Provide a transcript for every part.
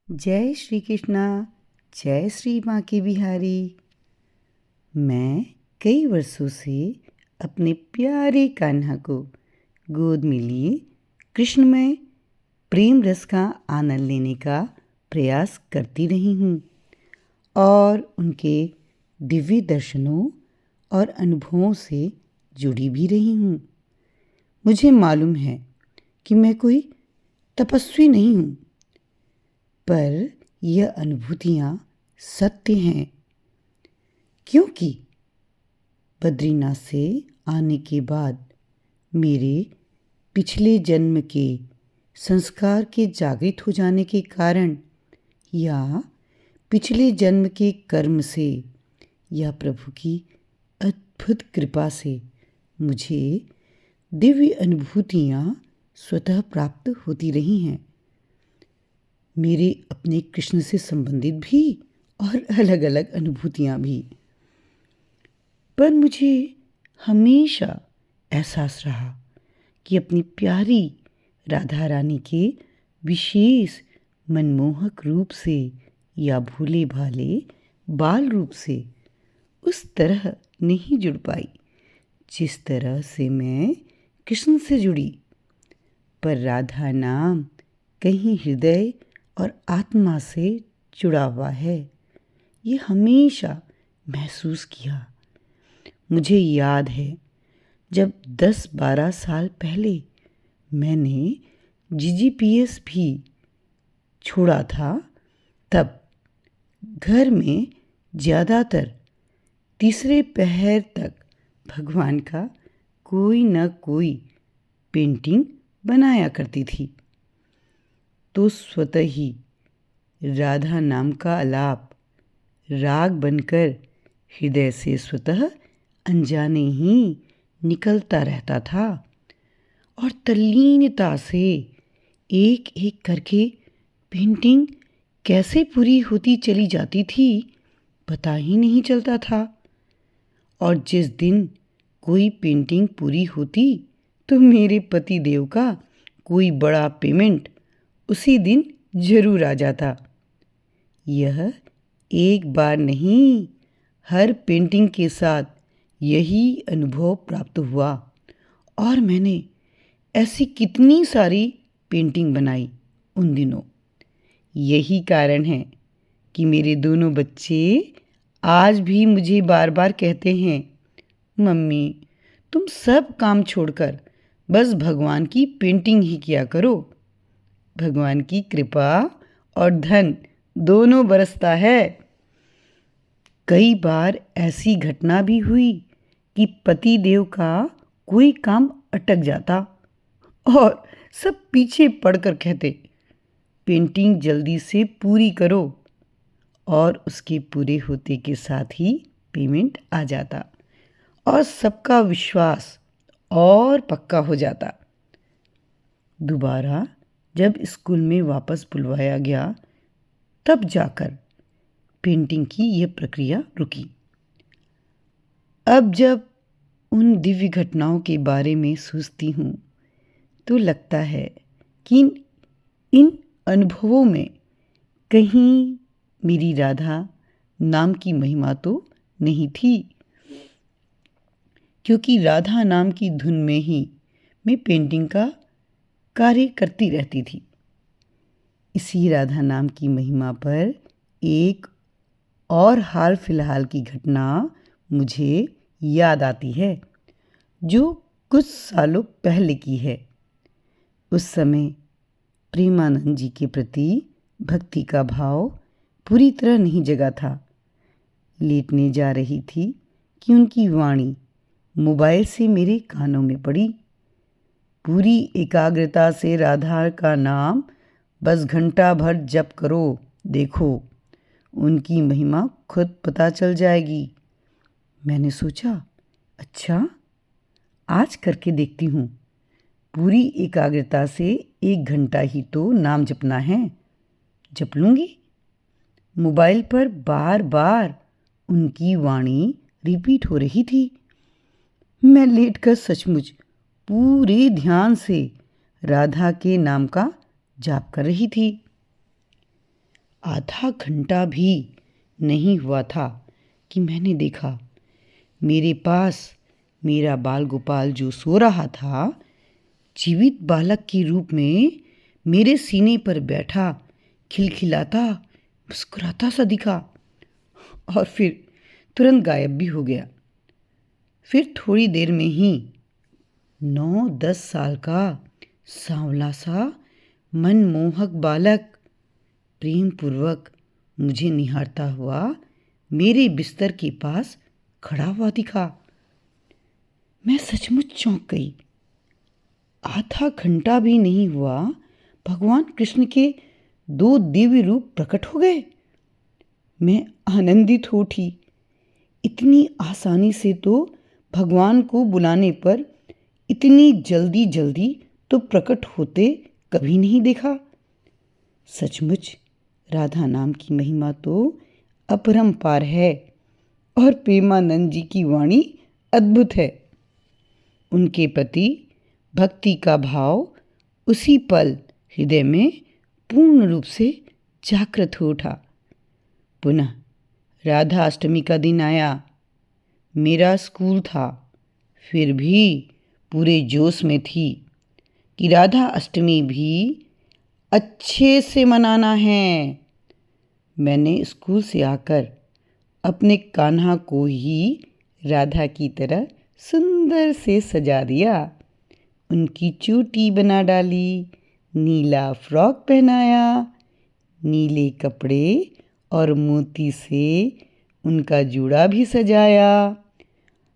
जय श्री कृष्णा। जय श्री माँ की बिहारी। मैं कई वर्षों से अपने प्यारे कान्हा को गोद में लिए कृष्णमय प्रेम रस का आनंद लेने का प्रयास करती रही हूँ और उनके दिव्य दर्शनों और अनुभवों से जुड़ी भी रही हूँ। मुझे मालूम है कि मैं कोई तपस्वी नहीं हूँ, पर यह अनुभूतियाँ सत्य हैं, क्योंकि बद्रीनाथ से आने के बाद मेरे पिछले जन्म के संस्कार के जागृत हो जाने के कारण या पिछले जन्म के कर्म से या प्रभु की अद्भुत कृपा से मुझे दिव्य अनुभूतियाँ स्वतः प्राप्त होती रही हैं। मेरे अपने कृष्ण से संबंधित भी और अलग अलग अनुभूतियाँ भी। पर मुझे हमेशा एहसास रहा कि अपनी प्यारी राधा रानी के विशेष मनमोहक रूप से या भोले भाले बाल रूप से उस तरह नहीं जुड़ पाई जिस तरह से मैं कृष्ण से जुड़ी। पर राधा नाम कहीं हृदय और आत्मा से जुड़ा हुआ है, ये हमेशा महसूस किया। मुझे याद है जब 10-12 साल पहले मैंने जीजीपीएस भी छोड़ा था, तब घर में ज़्यादातर तीसरे पहर तक भगवान का कोई न कोई पेंटिंग बनाया करती थी। तो स्वतः ही राधा नाम का आलाप राग बनकर हृदय से स्वतः अनजाने ही निकलता रहता था और तल्लीनता से एक एक करके पेंटिंग कैसे पूरी होती चली जाती थी पता ही नहीं चलता था। और जिस दिन कोई पेंटिंग पूरी होती तो मेरे पति देव का कोई बड़ा पेमेंट उसी दिन जरूर आ जाता। यह एक बार नहीं, हर पेंटिंग के साथ यही अनुभव प्राप्त हुआ और मैंने ऐसी कितनी सारी पेंटिंग बनाई उन दिनों। यही कारण है कि मेरे दोनों बच्चे आज भी मुझे बार बार कहते हैं, मम्मी तुम सब काम छोड़कर बस भगवान की पेंटिंग ही किया करो। भगवान की कृपा और धन दोनों बरसता है। कई बार ऐसी घटना भी हुई कि पति देव का कोई काम अटक जाता और सब पीछे पड़कर कहते, पेंटिंग जल्दी से पूरी करो, और उसके पूरे होते के साथ ही पेमेंट आ जाता और सबका विश्वास और पक्का हो जाता। दोबारा जब स्कूल में वापस बुलवाया गया तब जाकर पेंटिंग की यह प्रक्रिया रुकी। अब जब उन दिव्य घटनाओं के बारे में सोचती हूँ तो लगता है कि इन अनुभवों में कहीं मेरी राधा नाम की महिमा तो नहीं थी, क्योंकि राधा नाम की धुन में ही मैं पेंटिंग का कार्य करती रहती थी। इसी राधा नाम की महिमा पर एक और हाल फिलहाल की घटना मुझे याद आती है, जो कुछ सालों पहले की है। उस समय प्रेमानंद जी के प्रति भक्ति का भाव पूरी तरह नहीं जगा था। लेटने जा रही थी कि उनकी वाणी मोबाइल से मेरे कानों में पड़ी। पूरी एकाग्रता से राधा का नाम बस घंटा भर जप करो, देखो उनकी महिमा खुद पता चल जाएगी। मैंने सोचा, अच्छा आज करके देखती हूँ। पूरी एकाग्रता से 1 घंटा ही तो नाम जपना है, जप लूँगी। मोबाइल पर बार बार उनकी वाणी रिपीट हो रही थी। मैं लेटकर सचमुच पूरे ध्यान से राधा के नाम का जाप कर रही थी। आधा घंटा भी नहीं हुआ था कि मैंने देखा मेरे पास मेरा बाल गोपाल जो सो रहा था जीवित बालक के रूप में मेरे सीने पर बैठा खिलखिलाता मुस्कुराता सा दिखा और फिर तुरंत गायब भी हो गया। फिर थोड़ी देर में ही 9-10 साल का सांवला सा मनमोहक बालक प्रेम पूर्वक मुझे निहारता हुआ मेरे बिस्तर के पास खड़ा हुआ दिखा। मैं सचमुच चौंक गई। आधा घंटा भी नहीं हुआ भगवान कृष्ण के 2 दिव्य रूप प्रकट हो गए। मैं आनंदित हो उठी। इतनी आसानी से तो भगवान को बुलाने पर इतनी जल्दी जल्दी तो प्रकट होते कभी नहीं देखा। सचमुच राधा नाम की महिमा तो अपरंपार है और प्रेमानंद जी की वाणी अद्भुत है। उनके प्रति भक्ति का भाव उसी पल हृदय में पूर्ण रूप से जागृत हो उठा। पुनः राधा अष्टमी का दिन आया। मेरा स्कूल था, फिर भी पूरे जोश में थी कि राधा अष्टमी भी अच्छे से मनाना है। मैंने स्कूल से आकर अपने कान्हा को ही राधा की तरह सुंदर से सजा दिया। उनकी चोटी बना डाली, नीला फ्रॉक पहनाया, नीले कपड़े और मोती से उनका जूड़ा भी सजाया।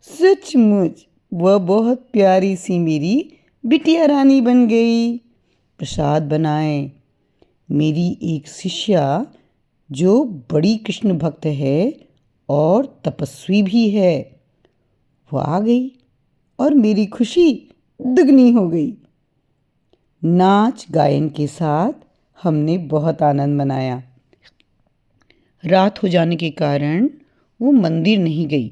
सचमुच वह बहुत प्यारी सी मेरी बिटिया रानी बन गई। प्रसाद बनाए। मेरी एक शिष्या जो बड़ी कृष्ण भक्त है और तपस्वी भी है, वो आ गई और मेरी खुशी दुगनी हो गई। नाच गायन के साथ हमने बहुत आनंद मनाया। रात हो जाने के कारण वो मंदिर नहीं गई,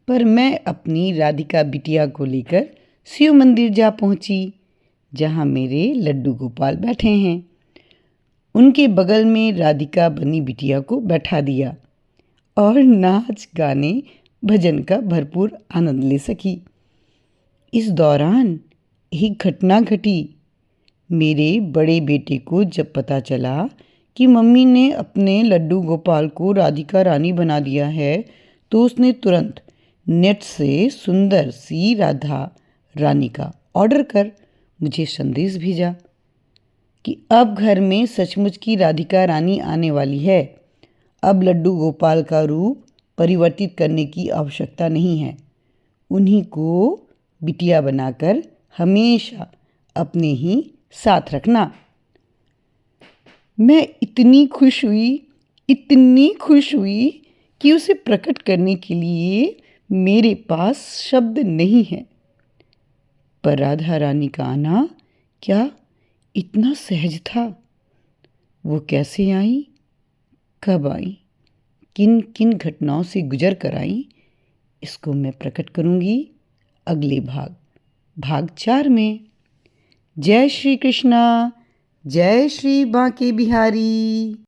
पर मैं अपनी राधिका बिटिया को लेकर शिव मंदिर जा पहुंची, जहां मेरे लड्डू गोपाल बैठे हैं। उनके बगल में राधिका बनी बिटिया को बैठा दिया और नाच गाने भजन का भरपूर आनंद ले सकी। इस दौरान एक घटना घटी। मेरे बड़े बेटे को जब पता चला कि मम्मी ने अपने लड्डू गोपाल को राधिका रानी बना दिया है, तो उसने तुरंत नेट से सुंदर सी राधा रानी का ऑर्डर कर मुझे संदेश भेजा कि अब घर में सचमुच की राधिका रानी आने वाली है। अब लड्डू गोपाल का रूप परिवर्तित करने की आवश्यकता नहीं है। उन्हीं को बिटिया बनाकर हमेशा अपने ही साथ रखना। मैं इतनी खुश हुई कि उसे प्रकट करने के लिए मेरे पास शब्द नहीं है। पर राधा रानी का आना क्या इतना सहज था? वो कैसे आई, कब आई, किन किन घटनाओं से गुजर कर आई, इसको मैं प्रकट करूंगी अगले भाग 4 में। जय श्री कृष्णा, जय श्री बांके बिहारी।